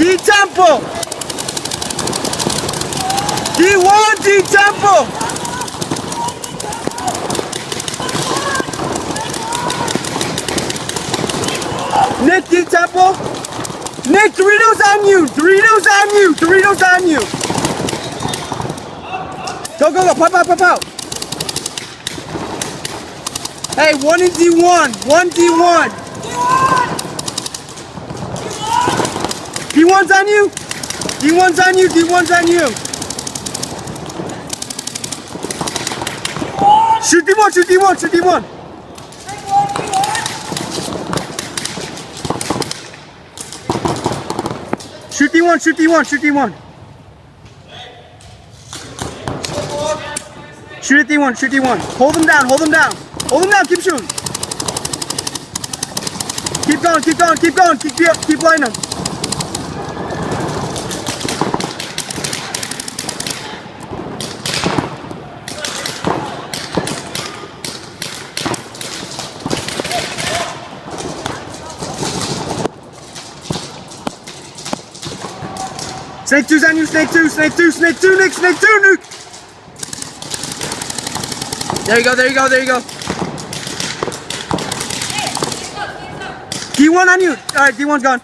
D tempo. D1, D tempo. Nick, D tempo. Nick, Doritos on you. Doritos on you. Doritos on you. Go, go, go. Pop out, pop out. Hey, 1 and D1. 1 D1. D1's on you. D1's on you. D1's on you. Shoot D1, shoot D1, shoot D1. Shoot D1, shoot D1, shoot D1. Shoot at D1, shoot D1. Hold him down, hold him down. Hold him down, keep shooting. Keep going, keep going, keep going, keep lining him. Snake 2's on you, snake 2, snake 2, snake 2, Nick, snake 2, Nick. There you go, there you go, there you go. D1 on you. Alright, D1's gone.